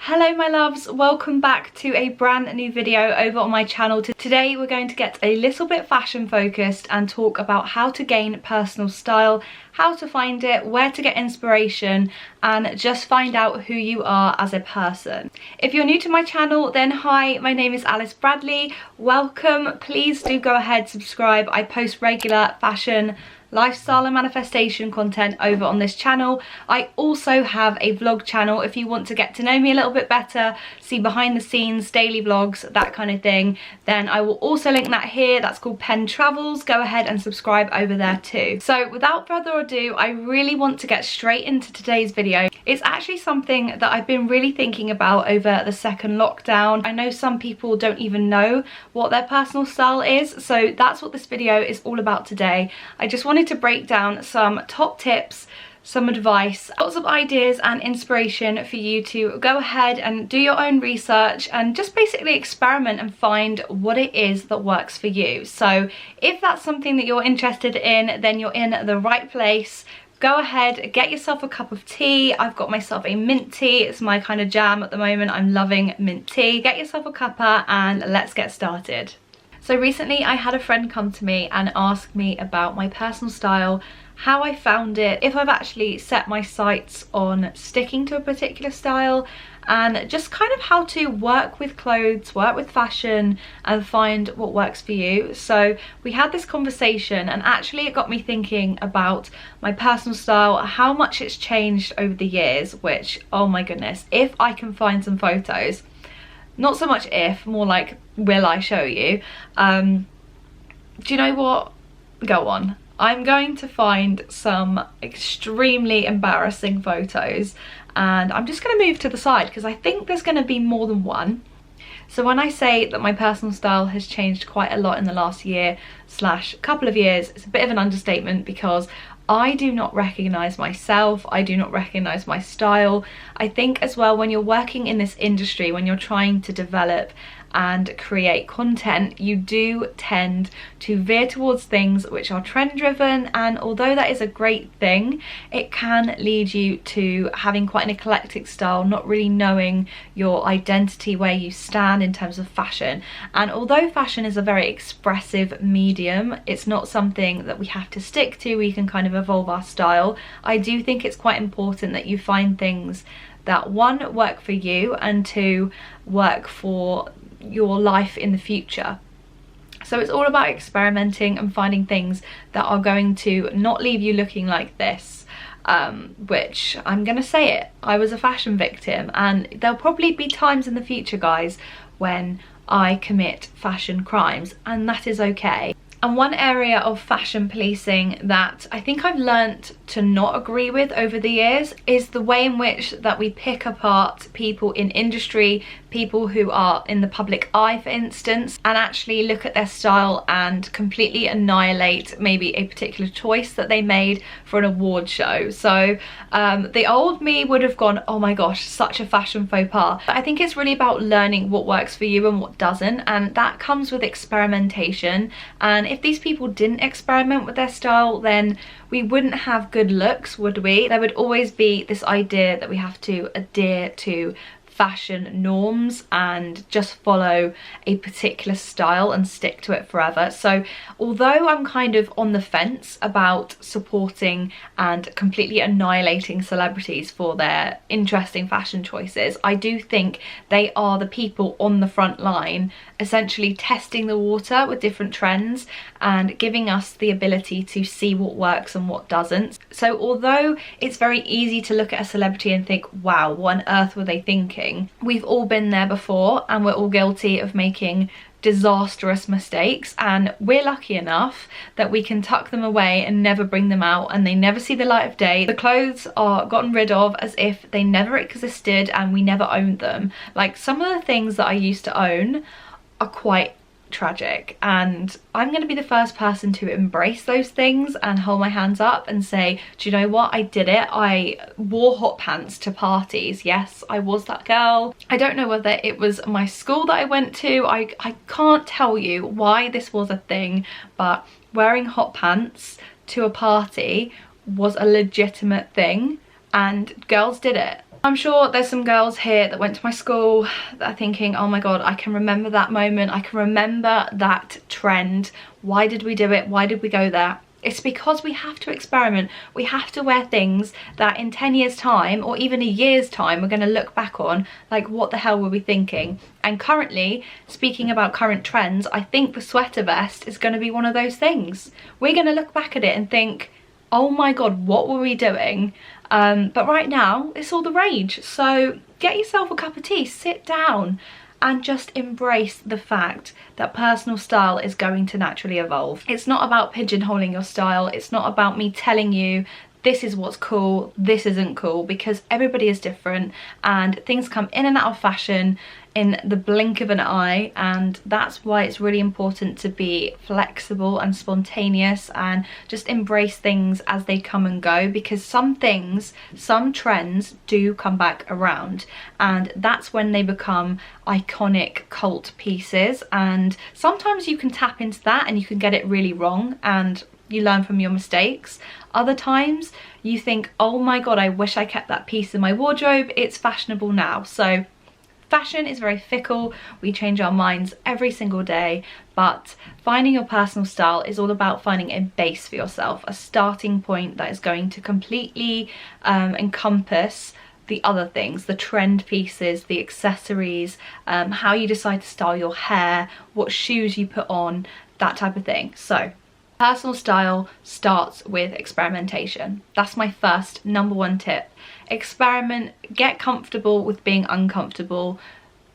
Hello my loves, welcome back to a brand new video over on my channel. Today we're going to get a little bit fashion focused and talk about how to gain personal style, how to find it, where to get inspiration, and just find out who you are as a person. If you're new to my channel, then hi, my name is Alice Bradley. Welcome, please do go ahead, subscribe. I post regular fashion, lifestyle and manifestation content over on this channel. I also have a vlog channel if you want to get to know me a little bit better, see behind the scenes, daily vlogs, that kind of thing. Then I will also link that here. That's called Pen Travels. Go ahead and subscribe over there too. So without further ado, I really want to get straight into today's video. It's actually something that I've been really thinking about over the second lockdown. I know some people don't even know what their personal style is, so that's what this video is all about today. I just wanted to break down some top tips, some advice, lots of ideas and inspiration for you to go ahead and do your own research and just basically experiment and find what it is that works for you. So if that's something that you're interested in, then you're in the right place. Go ahead, get yourself a cup of tea. I've got myself a mint tea. It's my kind of jam at the moment. I'm loving mint tea. Get yourself a cuppa and let's get started. So recently I had a friend come to me and ask me about my personal style, how I found it, if I've actually set my sights on sticking to a particular style, and just kind of how to work with clothes, work with fashion, and find what works for you. So we had this conversation and actually it got me thinking about my personal style, how much it's changed over the years, which, oh my goodness, if I can find some photos, not so much if, more like will I show you. Do you know what? Go on. I'm going to find some extremely embarrassing photos and I'm just going to move to the side because I think there's going to be more than one. So when I say that my personal style has changed quite a lot in the last year / couple of years, it's a bit of an understatement because I do not recognise myself, I do not recognise my style. I think as well when you're working in this industry, when you're trying to develop and create content, you do tend to veer towards things which are trend driven, and although that is a great thing, it can lead you to having quite an eclectic style, not really knowing your identity, where you stand in terms of fashion. And although fashion is a very expressive medium, it's not something that we have to stick to. We can kind of evolve our style. I do think it's quite important that you find things that, one, work for you, and two, work for your life in the future. So it's all about experimenting and finding things that are going to not leave you looking like this, which, I'm gonna say it, I was a fashion victim, and there'll probably be times in the future, guys, when I commit fashion crimes, and that is okay. And one area of fashion policing that I think I've learnt to not agree with over the years is the way in which that we pick apart people in industry, people who are in the public eye, for instance, and actually look at their style and completely annihilate maybe a particular choice that they made for an award show. So the old me would have gone, oh my gosh, such a fashion faux pas. But I think it's really about learning what works for you and what doesn't, and that comes with experimentation. And if these people didn't experiment with their style, then we wouldn't have good looks, would we? There would always be this idea that we have to adhere to fashion norms and just follow a particular style and stick to it forever. So although I'm kind of on the fence about supporting and completely annihilating celebrities for their interesting fashion choices, I do think they are the people on the front line, essentially testing the water with different trends and giving us the ability to see what works and what doesn't. So although it's very easy to look at a celebrity and think, wow, what on earth were they thinking? We've all been there before, and we're all guilty of making disastrous mistakes, and we're lucky enough that we can tuck them away and never bring them out, and they never see the light of day. The clothes are gotten rid of as if they never existed and we never owned them. Like, some of the things that I used to own are quite tragic, and I'm going to be the first person to embrace those things and hold my hands up and say, do you know what, I did it. I wore hot pants to parties. Yes, I was that girl. I don't know whether it was my school that I went to. I can't tell you why this was a thing, but wearing hot pants to a party was a legitimate thing and girls did it. I'm sure there's some girls here that went to my school that are thinking, oh my god, I can remember that moment, I can remember that trend. Why did we do it? Why did we go there? It's because we have to experiment. We have to wear things that in 10 years time or even a year's time we're going to look back on like, what the hell were we thinking? And currently, speaking about current trends, I think the sweater vest is going to be one of those things. We're going to look back at it and think, oh my god, what were we doing? But right now it's all the rage. So get yourself a cup of tea, sit down and just embrace the fact that personal style is going to naturally evolve. It's not about pigeonholing your style. It's not about me telling you this is what's cool, this isn't cool, because everybody is different and things come in and out of fashion in the blink of an eye, and that's why it's really important to be flexible and spontaneous and just embrace things as they come and go, because some things, some trends do come back around, and that's when they become iconic cult pieces. And sometimes you can tap into that and you can get it really wrong and you learn from your mistakes. Other times you think, oh my god, I wish I kept that piece in my wardrobe, it's fashionable now. So fashion is very fickle, we change our minds every single day, but finding your personal style is all about finding a base for yourself, a starting point that is going to completely encompass the other things, the trend pieces, the accessories, how you decide to style your hair, what shoes you put on, that type of thing. So personal style starts with experimentation. That's my first #1 tip. Experiment, get comfortable with being uncomfortable,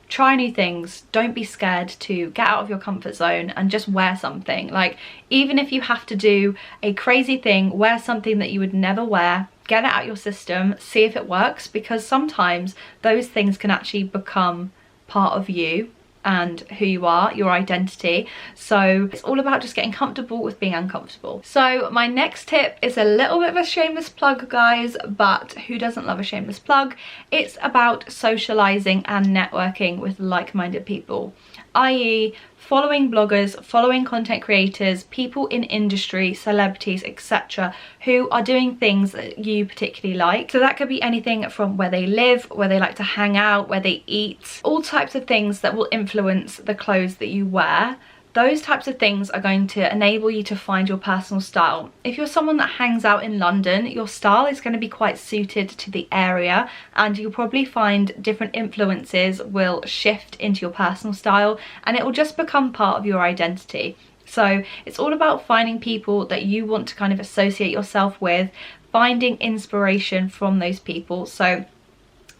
try new things, don't be scared to get out of your comfort zone and just wear something. Like, even if you have to do a crazy thing, wear something that you would never wear, get it out your system, see if it works, because sometimes those things can actually become part of you and who you are, your identity. So it's all about just getting comfortable with being uncomfortable. So my next tip is a little bit of a shameless plug, guys, but who doesn't love a shameless plug? It's about socializing and networking with like-minded people, i.e. following bloggers, following content creators, people in industry, celebrities, etc., who are doing things that you particularly like. So that could be anything from where they live, where they like to hang out, where they eat, all types of things that will influence the clothes that you wear. Those types of things are going to enable you to find your personal style. If you're someone that hangs out in London, your style is going to be quite suited to the area, and you'll probably find different influences will shift into your personal style and it will just become part of your identity. So it's all about finding people that you want to kind of associate yourself with, finding inspiration from those people. So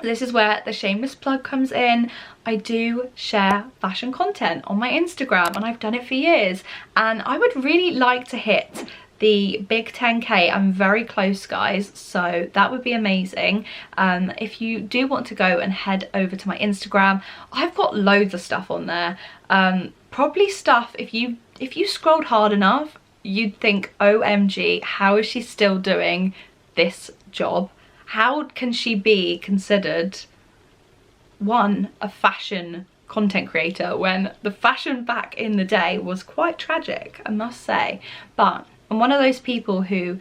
this is where the shameless plug comes in. I do share fashion content on my Instagram and I've done it for years, and I would really like to hit the big 10k. I'm very close, guys, so that would be amazing. If you do want to go and head over to my Instagram, I've got loads of stuff on there. Probably stuff, if you scrolled hard enough, you'd think, OMG, how is she still doing this job? How can she be considered, one, a fashion content creator when the fashion back in the day was quite tragic, I must say. But I'm one of those people who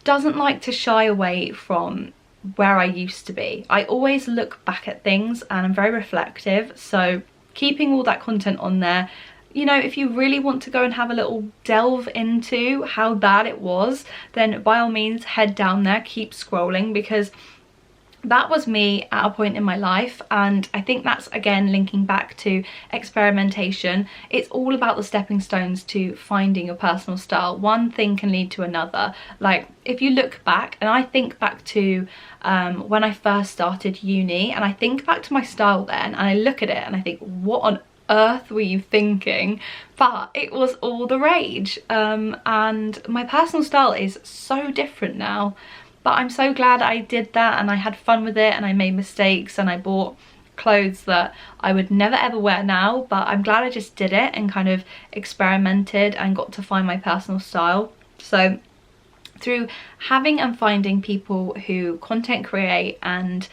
doesn't like to shy away from where I used to be. I always look back at things and I'm very reflective, so keeping all that content on there, you know, if you really want to go and have a little delve into how bad it was, then by all means head down there, keep scrolling, because that was me at a point in my life. And I think that's, again, linking back to experimentation. It's all about the stepping stones to finding your personal style. One thing can lead to another. Like, if you look back, and I think back to when I first started uni, and I think back to my style then, and I look at it and I think, what on earth were you thinking? But it was all the rage, and my personal style is so different now. But I'm so glad I did that and I had fun with it and I made mistakes and I bought clothes that I would never ever wear now, but I'm glad I just did it and kind of experimented and got to find my personal style. So through having and finding people who content create and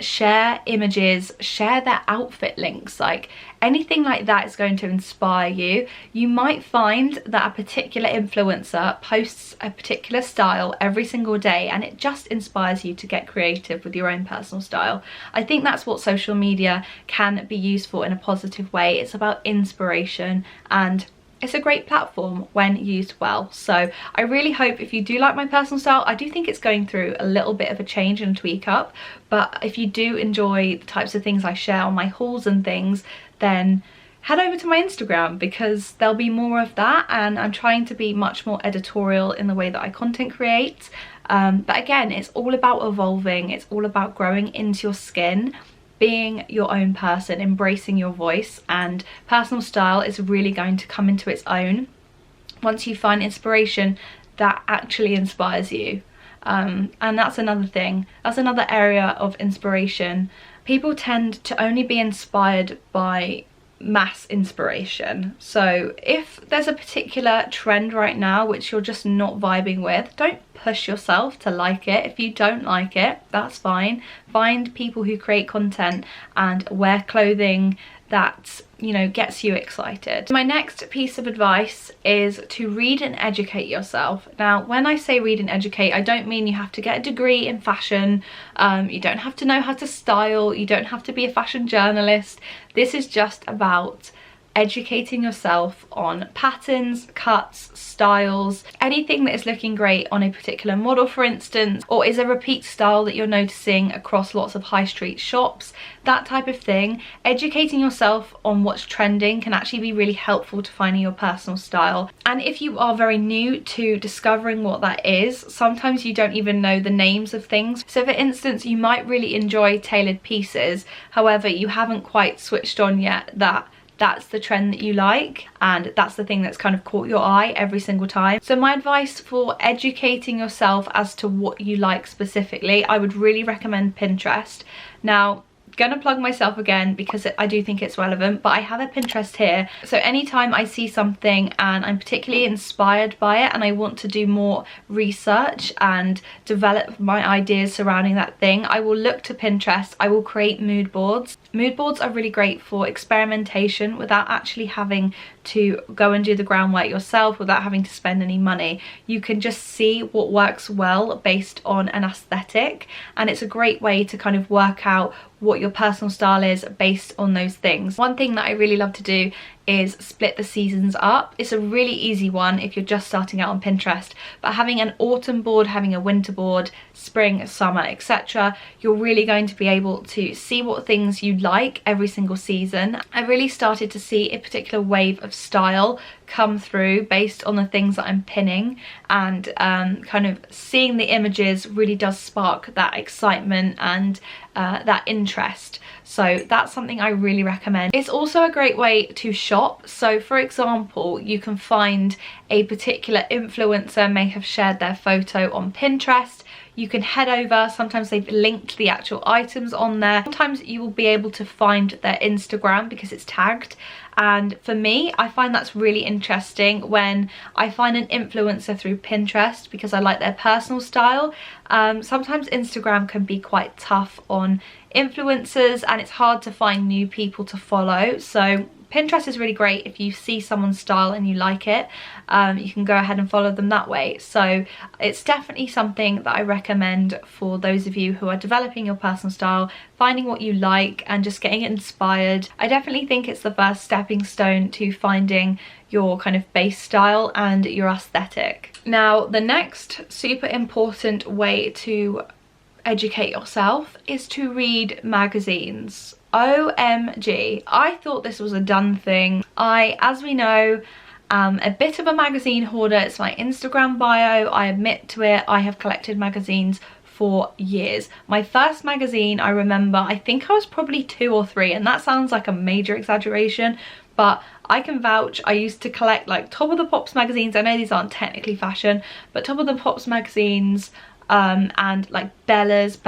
share images, share their outfit links, like anything like that is going to inspire you. You might find that a particular influencer posts a particular style every single day and it just inspires you to get creative with your own personal style. I think that's what social media can be used for in a positive way. It's about inspiration, and it's a great platform when used well. So I really hope, if you do like my personal style, I do think it's going through a little bit of a change and tweak up, but if you do enjoy the types of things I share on my hauls and things, then head over to my Instagram, because there'll be more of that, and I'm trying to be much more editorial in the way that I content create. But again, it's all about evolving, it's all about growing into your skin, being your own person, embracing your voice, and personal style is really going to come into its own once you find inspiration that actually inspires you. And that's another thing, that's another area of inspiration. People tend to only be inspired by mass inspiration. So if there's a particular trend right now which you're just not vibing with, don't push yourself to like it. If you don't like it, that's fine. Find people who create content and wear clothing that, you know, gets you excited. My next piece of advice is to read and educate yourself. Now, when I say read and educate, I don't mean you have to get a degree in fashion, you don't have to know how to style, you don't have to be a fashion journalist. This is just about educating yourself on patterns, cuts, styles, anything that is looking great on a particular model, for instance, or is a repeat style that you're noticing across lots of high street shops, that type of thing. Educating yourself on what's trending can actually be really helpful to finding your personal style. And if you are very new to discovering what that is, sometimes you don't even know the names of things. So for instance, you might really enjoy tailored pieces, however you haven't quite switched on yet that that's the trend that you like, and that's the thing that's kind of caught your eye every single time. So my advice for educating yourself as to what you like specifically, I would really recommend Pinterest. Now, gonna plug myself again because I do think it's relevant, but I have a Pinterest here, so anytime I see something and I'm particularly inspired by it and I want to do more research and develop my ideas surrounding that thing, I will look to Pinterest. I will create mood boards. Mood boards are really great for experimentation without actually having to go and do the groundwork yourself, without having to spend any money. You can just see what works well based on an aesthetic, and it's a great way to kind of work out what your personal style is based on those things. One thing that I really love to do is split the seasons up. It's a really easy one if you're just starting out on Pinterest, but having an autumn board, having a winter board, spring, summer, etc., you're really going to be able to see what things you like every single season. I really started to see a particular wave of style come through based on the things that I'm pinning, and kind of seeing the images really does spark that excitement and that interest. So that's something I really recommend. It's also a great way to shop. So for example, you can find a particular influencer may have shared their photo on Pinterest. You can head over, sometimes they've linked the actual items on there. Sometimes you will be able to find their Instagram because it's tagged. And for me, I find that's really interesting when I find an influencer through Pinterest because I like their personal style. Sometimes Instagram can be quite tough on influencers and it's hard to find new people to follow. So Pinterest is really great if you see someone's style and you like it. You can go ahead and follow them that way. So it's definitely something that I recommend for those of you who are developing your personal style, finding what you like and just getting inspired. I definitely think it's the first stepping stone to finding your kind of base style and your aesthetic. Now, the next super important way to educate yourself is to read magazines. OMG, I thought this was a done thing. As we know, a bit of a magazine hoarder. It's my Instagram bio, I admit to it. I have collected magazines for years. My first magazine, I remember, I think I was probably 2 or 3, and that sounds like a major exaggeration, but I can vouch. I used to collect like Top of the Pops magazines. I know these aren't technically fashion, but Top of the Pops magazines, and like Bella's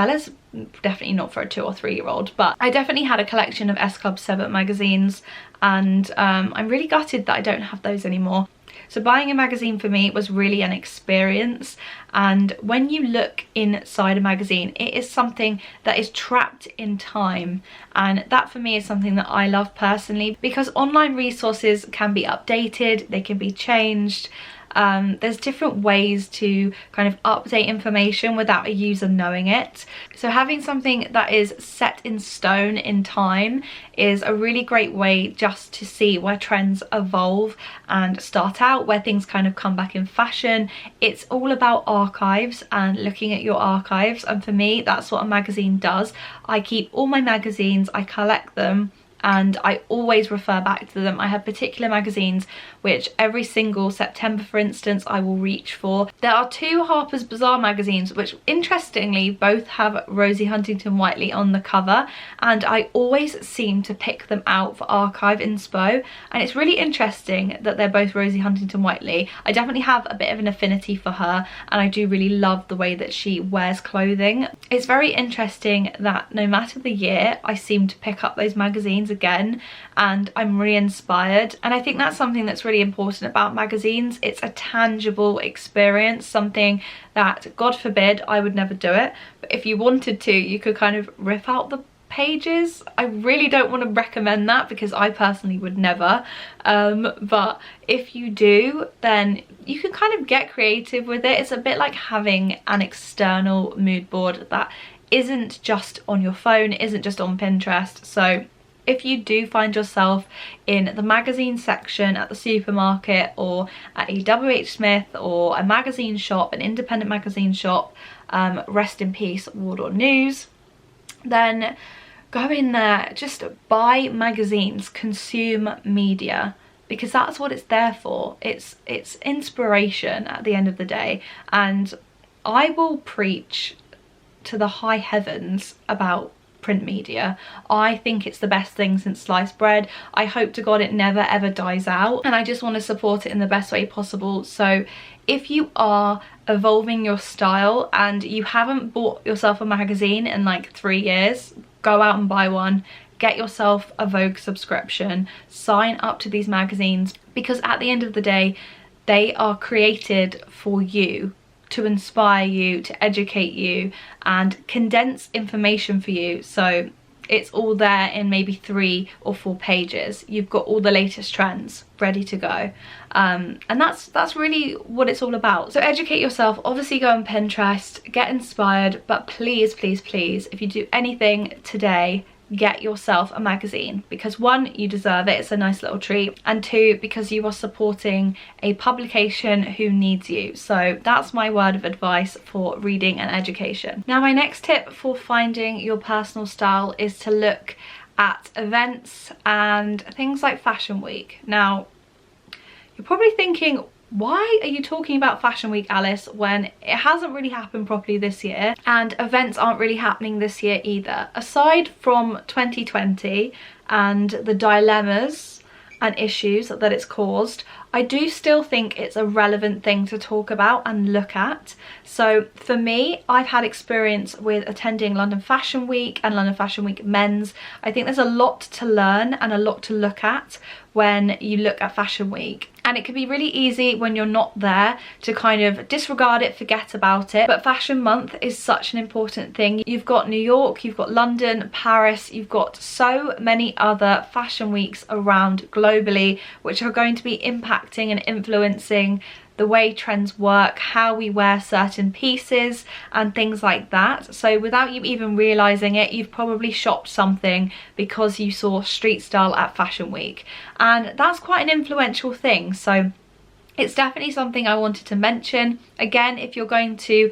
definitely not for a 2 or 3-year-old, but I definitely had a collection of S Club 7 magazines, and I'm really gutted that I don't have those anymore. So buying a magazine for me was really an experience, and when you look inside a magazine, it is something that is trapped in time, and that for me is something that I love personally, because online resources can be updated, they can be changed. There's different ways to kind of update information without a user knowing it. So having something that is set in stone in time is a really great way just to see where trends evolve and start out, where things kind of come back in fashion. It's all about archives and looking at your archives, and for me that's what a magazine does. I keep all my magazines, I collect them, and I always refer back to them. I have particular magazines which every single September, for instance, I will reach for. There are 2 Harper's Bazaar magazines which interestingly both have Rosie Huntington-Whiteley on the cover, and I always seem to pick them out for archive inspo, and it's really interesting that they're both Rosie Huntington-Whiteley. I definitely have a bit of an affinity for her, and I do really love the way that she wears clothing. It's very interesting that no matter the year, I seem to pick up those magazines again, and I'm really inspired. And I think that's something that's really important about magazines. It's a tangible experience, something that, God forbid, I would never do it, but if you wanted to, you could kind of rip out the pages. I really don't want to recommend that because I personally would never, but if you do, then you can kind of get creative with it. It's a bit like having an external mood board that isn't just on your phone, isn't just on Pinterest. So if you do find yourself in the magazine section at the supermarket, or at a WH Smith, or a magazine shop, an independent magazine shop, rest in peace Wardour News, then go in there, just buy magazines, consume media, because that's what it's there for. It's inspiration at the end of the day, and I will preach to the high heavens about print media. I think it's the best thing since sliced bread. I hope to God it never ever dies out, and I just want to support it in the best way possible. So if you are evolving your style and you haven't bought yourself a magazine in like 3 years, go out and buy one. Get yourself a Vogue subscription, sign up to these magazines, because at the end of the day they are created for you, to inspire you, to educate you, and condense information for you. So it's all there in maybe 3 or 4 pages. You've got all the latest trends ready to go, and that's really what it's all about. So educate yourself. Obviously go on Pinterest, get inspired, but please, please, please, if you do anything today, get yourself a magazine, because 1, you deserve it, it's a nice little treat, and 2, because you are supporting a publication who needs you. So that's my word of advice for reading and education. Now my next tip for finding your personal style is to look at events and things like Fashion Week. Now you're probably thinking, why are you talking about Fashion Week, Alice, when it hasn't really happened properly this year, and events aren't really happening this year either? Aside from 2020 and the dilemmas and issues that it's caused, I do still think it's a relevant thing to talk about and look at. So for me, I've had experience with attending London Fashion Week and London Fashion Week Men's. I think there's a lot to learn and a lot to look at when you look at Fashion Week. And it can be really easy when you're not there to kind of disregard it, forget about it. But Fashion Month is such an important thing. You've got New York, you've got London, Paris, you've got so many other fashion weeks around globally, which are going to be impacting and influencing the way trends work, how we wear certain pieces and things like that. So without you even realizing it, you've probably shopped something because you saw street style at Fashion Week, and that's quite an influential thing. So it's definitely something I wanted to mention. Again, if you're going to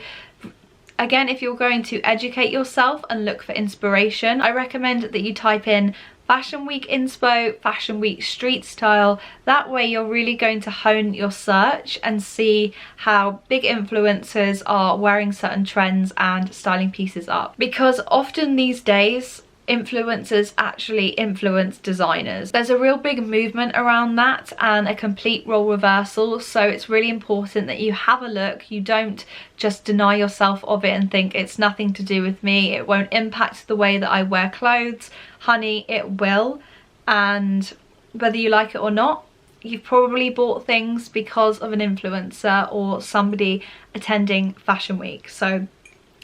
educate yourself and look for inspiration, I recommend that you type in Fashion Week inspo, Fashion Week street style. That way you're really going to hone your search and see how big influencers are wearing certain trends and styling pieces up. Because often these days, influencers actually influence designers. There's a real big movement around that and a complete role reversal, so it's really important that you have a look. You don't just deny yourself of it and think it's nothing to do with me, it won't impact the way that I wear clothes. Honey, it will, and whether you like it or not, you've probably bought things because of an influencer or somebody attending Fashion Week. So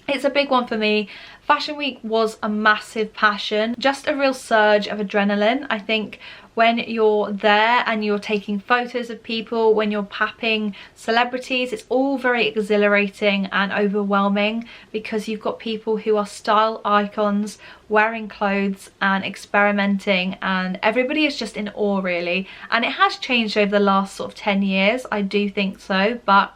it's a big one for me. Fashion Week was a massive passion, just a real surge of adrenaline. I think when you're there and you're taking photos of people, when you're papping celebrities, it's all very exhilarating and overwhelming because you've got people who are style icons wearing clothes and experimenting, and everybody is just in awe really. And it has changed over the last sort of 10 years, I do think so, but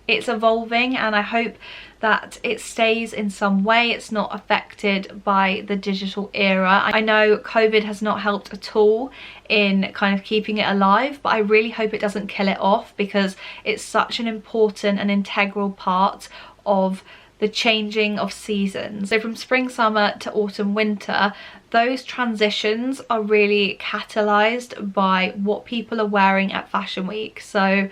it's evolving, and I hope that it stays in some way. It's not affected by the digital era. I know COVID has not helped at all in kind of keeping it alive, but I really hope it doesn't kill it off because it's such an important and integral part of the changing of seasons. So from spring, summer to autumn, winter, those transitions are really catalyzed by what people are wearing at Fashion Week. So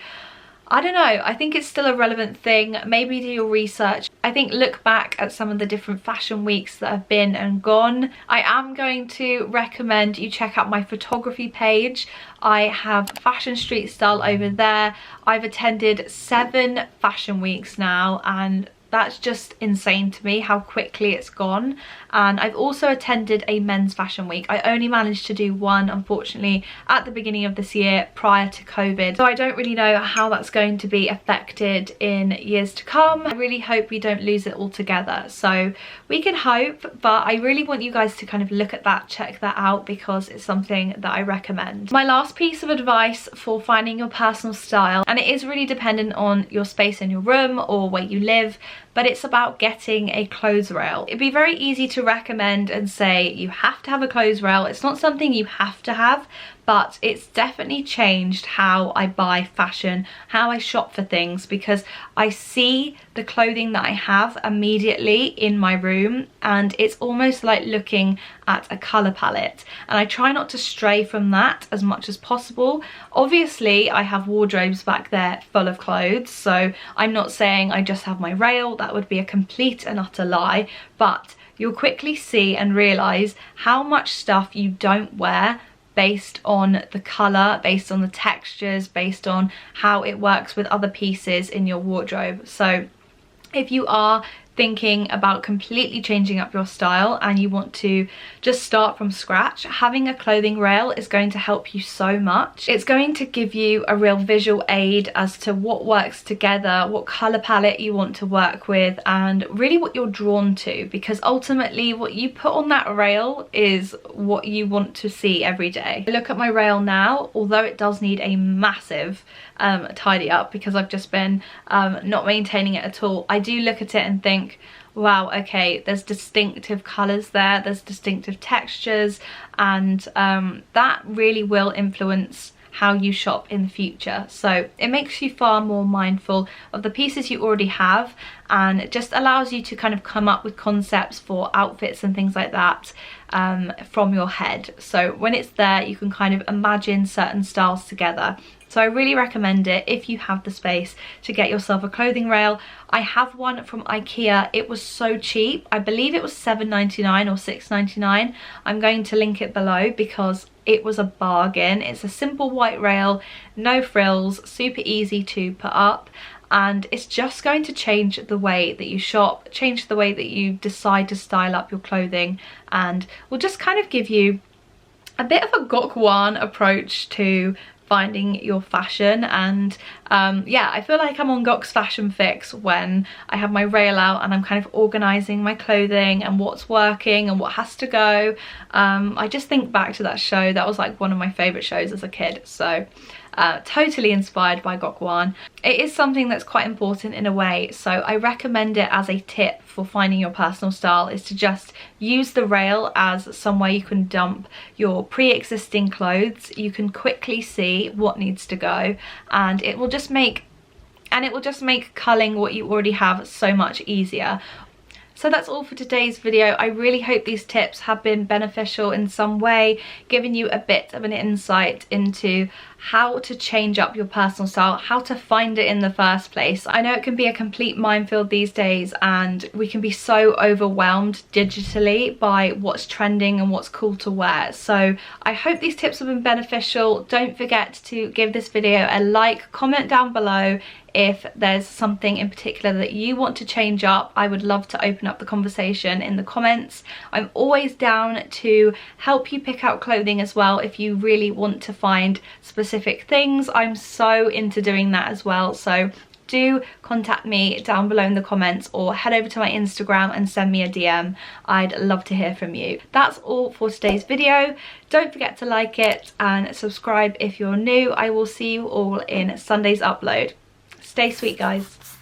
I don't know, I think it's still a relevant thing. Maybe do your research. I think look back at some of the different fashion weeks that have been and gone. I am going to recommend you check out my photography page. I have Fashion Street Style over there. I've attended 7 fashion weeks now, and that's just insane to me how quickly it's gone. And I've also attended a men's fashion week. I only managed to do one, unfortunately, at the beginning of this year prior to COVID. So I don't really know how that's going to be affected in years to come. I really hope we don't lose it altogether. So we can hope, but I really want you guys to kind of look at that, check that out, because it's something that I recommend. My last piece of advice for finding your personal style, and it is really dependent on your space in your room or where you live, but it's about getting a clothes rail. It'd be very easy to recommend and say you have to have a clothes rail. It's not something you have to have, but it's definitely changed how I buy fashion, how I shop for things, because I see the clothing that I have immediately in my room, and it's almost like looking at a colour palette, and I try not to stray from that as much as possible. Obviously I have wardrobes back there full of clothes, so I'm not saying I just have my rail. That would be a complete and utter lie, but you'll quickly see and realise how much stuff you don't wear based on the colour, based on the textures, based on how it works with other pieces in your wardrobe. So if you are thinking about completely changing up your style and you want to just start from scratch, having a clothing rail is going to help you so much. It's going to give you a real visual aid as to what works together, what colour palette you want to work with, and really what you're drawn to, because ultimately what you put on that rail is what you want to see every day. I look at my rail now, although it does need a massive tidy up because I've just been not maintaining it at all. I do look at it and think, wow, okay, there's distinctive colours there, there's distinctive textures, and that really will influence how you shop in the future. So it makes you far more mindful of the pieces you already have, and it just allows you to kind of come up with concepts for outfits and things like that from your head. So when it's there, you can kind of imagine certain styles together. So I really recommend it if you have the space to get yourself a clothing rail. I have one from IKEA. It was so cheap. I believe it was £7.99 or £6.99. I'm going to link it below because it was a bargain. It's a simple white rail, no frills, super easy to put up, and it's just going to change the way that you shop, change the way that you decide to style up your clothing, and will just kind of give you a bit of a gokwan approach to finding your fashion. And yeah, I feel like I'm on Gok's Fashion Fix when I have my rail out and I'm kind of organising my clothing and what's working and what has to go. I just think back to that show. That was like one of my favourite shows as a kid, so totally inspired by Gokwan. It is something that's quite important in a way, so I recommend it as a tip for finding your personal style, is to just use the rail as somewhere you can dump your pre-existing clothes. You can quickly see what needs to go, and it will just make culling what you already have so much easier. So that's all for today's video. I really hope these tips have been beneficial in some way, giving you a bit of an insight into how to change up your personal style, how to find it in the first place. I know it can be a complete minefield these days, and we can be so overwhelmed digitally by what's trending and what's cool to wear. So I hope these tips have been beneficial. Don't forget to give this video a like, comment down below if there's something in particular that you want to change up. I would love to open up the conversation in the comments. I'm always down to help you pick out clothing as well if you really want to find specific things. I'm so into doing that as well, so do contact me down below in the comments or head over to my Instagram and send me a DM. I'd love to hear from you. That's all for today's video. Don't forget to like it and subscribe if you're new. I will see you all in Sunday's upload. Stay sweet, guys.